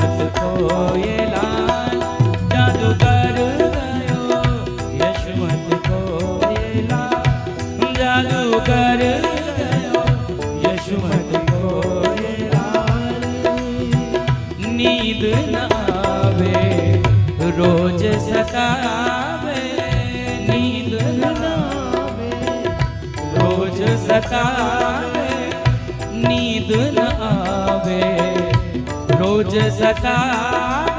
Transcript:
यशवंत कोयलाल जादूगर गयो, यशवंत कोयलाल जादूगर गयो, यशवंत कोयलाल। नींद न आवे रोज सतावे, नींद न आवे रोज सतावे, नींद न आवे रोज सतावे।